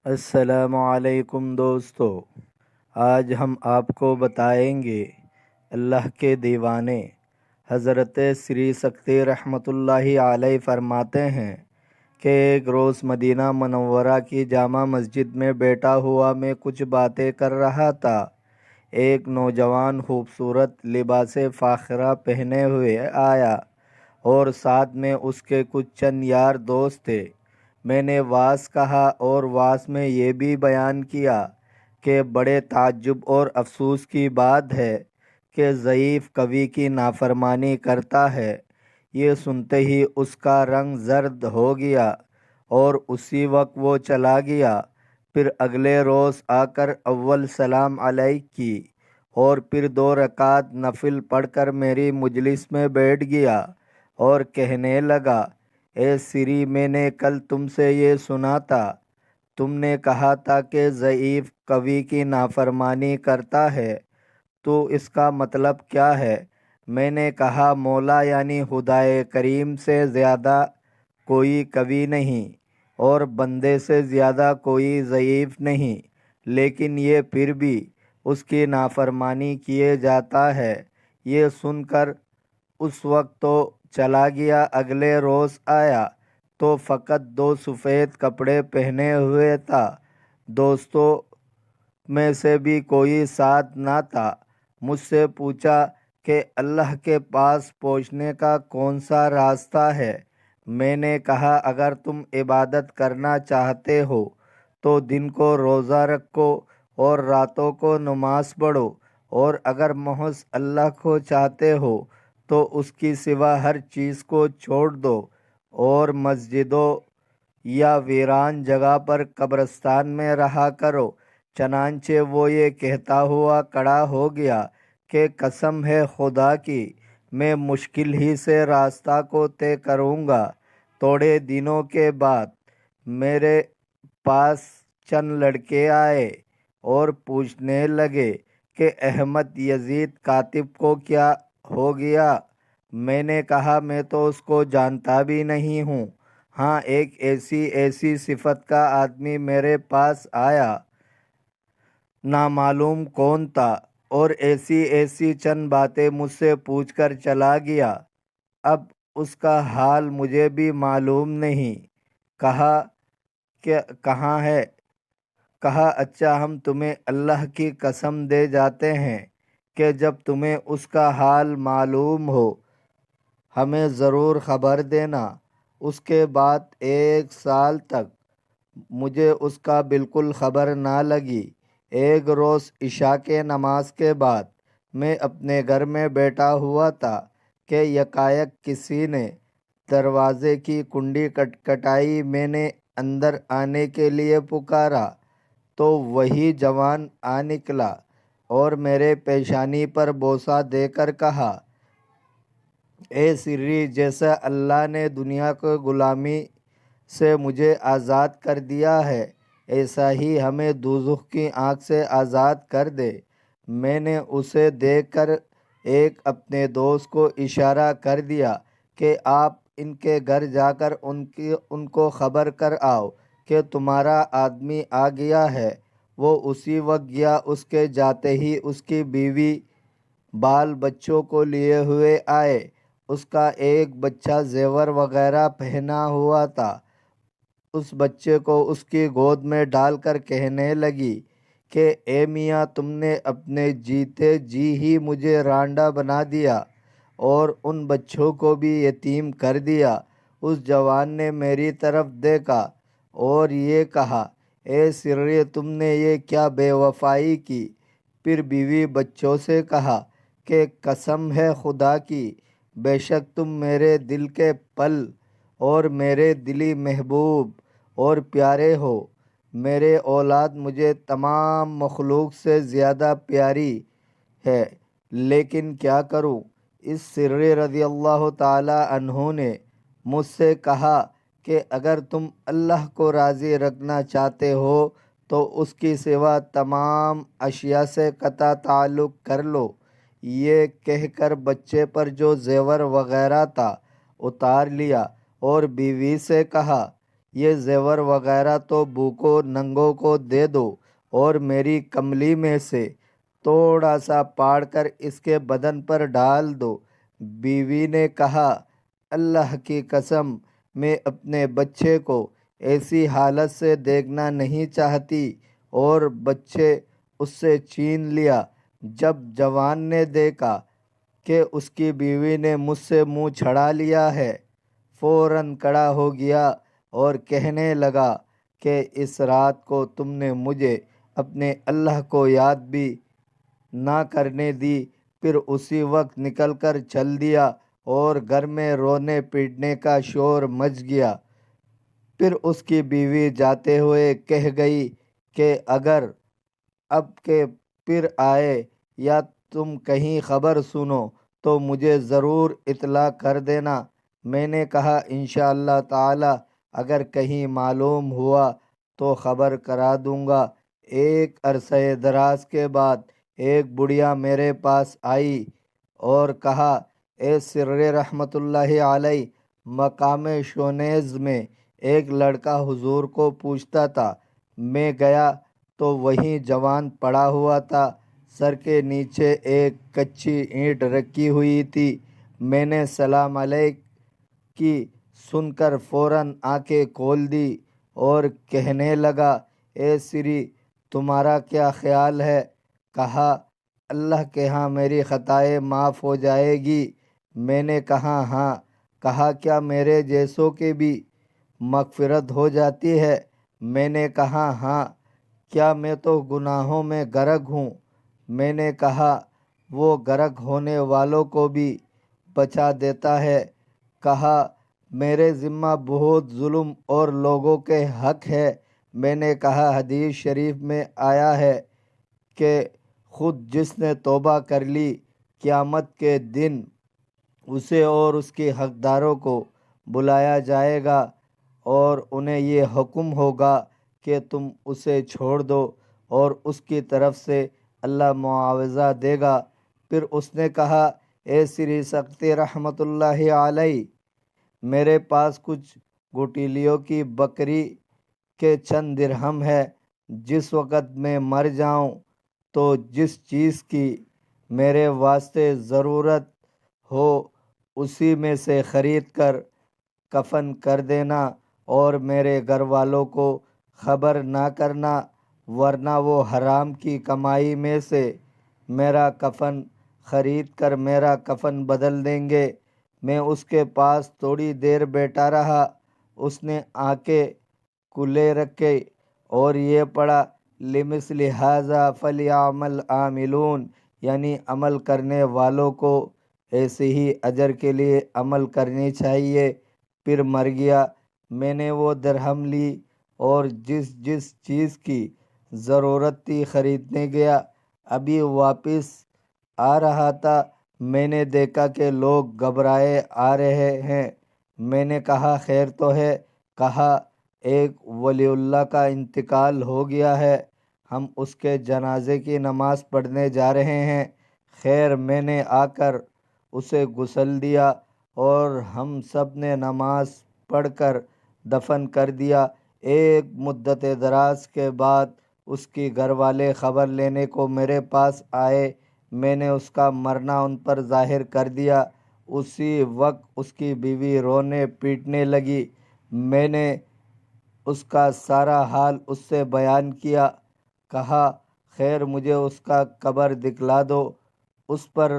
السلام علیکم دوستو، آج ہم آپ کو بتائیں گے اللہ کے دیوانے حضرت سری سکتی رحمۃ اللہ علیہ فرماتے ہیں کہ ایک روز مدینہ منورہ کی جامع مسجد میں بیٹھا ہوا میں کچھ باتیں کر رہا تھا۔ ایک نوجوان خوبصورت لباس فاخرہ پہنے ہوئے آیا اور ساتھ میں اس کے کچھ چند یار دوست تھے۔ میں نے واز کہا اور واز میں یہ بھی بیان کیا کہ بڑے تعجب اور افسوس کی بات ہے کہ ضعیف قوی کی نافرمانی کرتا ہے۔ یہ سنتے ہی اس کا رنگ زرد ہو گیا اور اسی وقت وہ چلا گیا۔ پھر اگلے روز آ کر اول سلام علیہ کی اور پھر 2 رکعت نفل پڑھ کر میری مجلس میں بیٹھ گیا اور کہنے لگا، اے سری، میں نے کل تم سے یہ سنا تھا، تم نے کہا تھا کہ ضعیف قوی کی نافرمانی کرتا ہے، تو اس کا مطلب کیا ہے؟ میں نے کہا، مولا یعنی خدائے کریم سے زیادہ کوئی قوی نہیں اور بندے سے زیادہ کوئی ضعیف نہیں، لیکن یہ پھر بھی اس کی نافرمانی کیے جاتا ہے۔ یہ سن کر اس وقت تو چلا گیا۔ اگلے روز آیا تو فقط 2 سفید کپڑے پہنے ہوئے تھا۔ دوستوں میں سے بھی کوئی ساتھ نہ تھا۔ مجھ سے پوچھا کہ اللہ کے پاس پہنچنے کا کون سا راستہ ہے؟ میں نے کہا، اگر تم عبادت کرنا چاہتے ہو تو دن کو روزہ رکھو اور راتوں کو نماز پڑھو، اور اگر محض اللہ کو چاہتے ہو تو اس کی سوا ہر چیز کو چھوڑ دو اور مسجدوں یا ویران جگہ پر قبرستان میں رہا کرو۔ چنانچہ وہ یہ کہتا ہوا کھڑا ہو گیا کہ قسم ہے خدا کی، میں مشکل ہی سے راستہ کو طے کروں گا۔ تھوڑے دنوں کے بعد میرے پاس چند لڑکے آئے اور پوچھنے لگے کہ احمد یزید کاتب کو کیا ہو گیا؟ میں نے کہا، میں تو اس کو جانتا بھی نہیں ہوں۔ ہاں، ایک ایسی صفت کا آدمی میرے پاس آیا، نامعلوم کون تھا، اور ایسی چند باتیں مجھ سے پوچھ کر چلا گیا۔ اب اس کا حال مجھے بھی معلوم نہیں۔ کہا کہ کہاں ہے؟ کہا، اچھا، ہم تمہیں اللہ کی قسم دے جاتے ہیں کہ جب تمہیں اس کا حال معلوم ہو ہمیں ضرور خبر دینا۔ اس کے بعد 1 سال تک مجھے اس کا بالکل خبر نہ لگی۔ ایک روز عشاء کے نماز کے بعد میں اپنے گھر میں بیٹھا ہوا تھا کہ یکایک کسی نے دروازے کی کنڈی کھٹکھٹائی۔ میں نے اندر آنے کے لیے پکارا تو وہی جوان آ نکلا اور میرے پیشانی پر بوسہ دے کر کہا، اے سری، جیسا اللہ نے دنیا کی غلامی سے مجھے آزاد کر دیا ہے، ایسا ہی ہمیں دوزخ کی آگ سے آزاد کر دے۔ میں نے اسے دیکھ کر ایک اپنے دوست کو اشارہ کر دیا کہ آپ ان کے گھر جا کر ان کو خبر کر آؤ کہ تمہارا آدمی آ گیا ہے۔ وہ اسی وقت گیا۔ اس کے جاتے ہی اس کی بیوی بال بچوں کو لیے ہوئے آئے۔ اس کا ایک بچہ زیور وغیرہ پہنا ہوا تھا۔ اس بچے کو اس کی گود میں ڈال کر کہنے لگی کہ اے میاں، تم نے اپنے جیتے جی ہی مجھے رانڈا بنا دیا اور ان بچوں کو بھی یتیم کر دیا۔ اس جوان نے میری طرف دیکھا اور یہ کہا، اے سری، تم نے یہ کیا بے وفائی کی؟ پھر بیوی بچوں سے کہا کہ قسم ہے خدا کی، بے شک تم میرے دل کے پھل اور میرے دلی محبوب اور پیارے ہو۔ میرے اولاد مجھے تمام مخلوق سے زیادہ پیاری ہے، لیکن کیا کروں؟ اس سری رضی اللہ تعالی عنہ نے مجھ سے کہا کہ اگر تم اللہ کو راضی رکھنا چاہتے ہو تو اس کی سوا تمام اشیاء سے قطع تعلق کر لو۔ یہ کہہ کر بچے پر جو زیور وغیرہ تھا اتار لیا اور بیوی سے کہا، یہ زیور وغیرہ تو بھوکو ننگوں کو دے دو اور میری کملی میں سے تھوڑا سا پاڑ کر اس کے بدن پر ڈال دو۔ بیوی نے کہا اللہ کی قسم میں اپنے بچے کو ایسی حالت سے دیکھنا نہیں چاہتی، اور بچے اس سے چھین لیا۔ جب جوان نے دیکھا کہ اس کی بیوی نے مجھ سے منہ چھڑا لیا ہے، فوراً کھڑا ہو گیا اور کہنے لگا کہ اس رات کو تم نے مجھے اپنے اللہ کو یاد بھی نہ کرنے دی۔ پھر اسی وقت نکل کر چل دیا اور گھر میں رونے پیٹنے کا شور مچ گیا۔ پھر اس کی بیوی جاتے ہوئے کہہ گئی کہ اگر اب کے پھر آئے یا تم کہیں خبر سنو تو مجھے ضرور اطلاع کر دینا۔ میں نے کہا انشاءاللہ تعالی اگر کہیں معلوم ہوا تو خبر کرا دوں گا۔ ایک عرصہ دراز کے بعد ایک بڑھیا میرے پاس آئی اور کہا اے سر رحمت اللہ علیہ، مقام شونیز میں ایک لڑکا حضور کو پوچھتا تھا۔ میں گیا تو وہیں جوان پڑا ہوا تھا، سر کے نیچے ایک کچی اینٹ رکھی ہوئی تھی۔ میں نے سلام علیک کی سن کر فوراً آنکھیں کھول دی اور کہنے لگا اے سری تمہارا کیا خیال ہے؟ کہا اللہ کے ہاں میری خطائیں معاف ہو جائے گی۔ میں نے کہا ہاں۔ کہا کیا میرے جیسوں کی بھی مغفرت ہو جاتی ہے؟ میں نے کہا ہاں۔ کیا میں تو گناہوں میں غرق ہوں؟ میں نے کہا وہ غرق ہونے والوں کو بھی بچا دیتا ہے۔ کہا میرے ذمہ بہت ظلم اور لوگوں کے حق ہے۔ میں نے کہا حدیث شریف میں آیا ہے کہ خود جس نے توبہ کر لی قیامت کے دن اسے اور اس کے حقداروں کو بلایا جائے گا اور انہیں یہ حکم ہوگا کہ تم اسے چھوڑ دو اور اس کی طرف سے اللہ معاوضہ دے گا۔ پھر اس نے کہا اے سری سختی رحمت اللہ علیہ، میرے پاس کچھ گٹھلیوں کی بکری کے چند درہم ہے۔ جس وقت میں مر جاؤں تو جس چیز کی میرے واسطے ضرورت ہو اسی میں سے خرید کر کفن کر دینا اور میرے گھر والوں کو خبر نہ کرنا، ورنہ وہ حرام کی کمائی میں سے میرا کفن خرید کر میرا کفن بدل دیں گے۔ میں اس کے پاس تھوڑی دیر بیٹھا رہا۔ اس نے آنکھیں کھلے رکھے اور یہ پڑھا لمثل ھذا فلیعمل العاملون، یعنی عمل کرنے والوں کو ایسے ہی اجر کے لیے عمل کرنی چاہیے۔ پھر مر گیا۔ میں نے وہ درہم لی اور جس جس چیز کی ضرورت تھی خریدنے گیا۔ ابھی واپس آ رہا تھا، میں نے دیکھا کہ لوگ گھبرائے آ رہے ہیں۔ میں نے کہا خیر تو ہے؟ کہا ایک ولی اللہ کا انتقال ہو گیا ہے، ہم اس کے جنازے کی نماز پڑھنے جا رہے ہیں۔ خیر میں نے آ کر اسے غسل دیا اور ہم سب نے نماز پڑھ کر دفن کر دیا۔ ایک مدت دراز کے بعد اس کی گھر والے خبر لینے کو میرے پاس آئے۔ میں نے اس کا مرنا ان پر ظاہر کر دیا۔ اسی وقت اس کی بیوی رونے پیٹنے لگی۔ میں نے اس کا سارا حال اس سے بیان کیا۔ کہا خیر مجھے اس کا قبر دکھلا دو۔ اس پر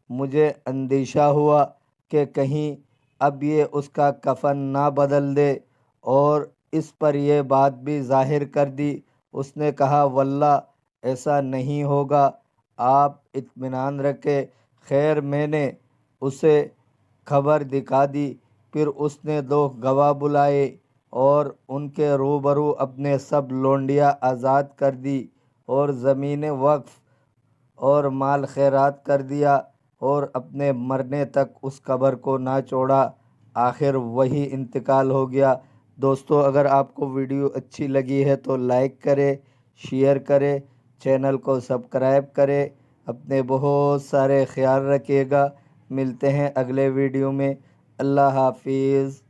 مجھے اندیشہ ہوا کہ کہیں اب یہ اس کا کفن نہ بدل دے، اور اس پر یہ بات بھی ظاہر کر دی۔ اس نے کہا واللہ ایسا نہیں ہوگا، آپ اطمینان رکھیں۔ خیر میں نے اسے خبر دکھا دی۔ پھر اس نے 2 گواہ بلائے اور ان کے روبرو اپنے سب لونڈیاں آزاد کر دی اور زمینیں وقف اور مال خیرات کر دیا اور اپنے مرنے تک اس قبر کو نہ چھوڑا۔ آخر وہی انتقال ہو گیا۔ دوستو اگر آپ کو ویڈیو اچھی لگی ہے تو لائک کرے، شیئر کرے، چینل کو سبسکرائب کرے۔ اپنے بہت سارے خیال رکھیے گا۔ ملتے ہیں اگلے ویڈیو میں۔ اللہ حافظ۔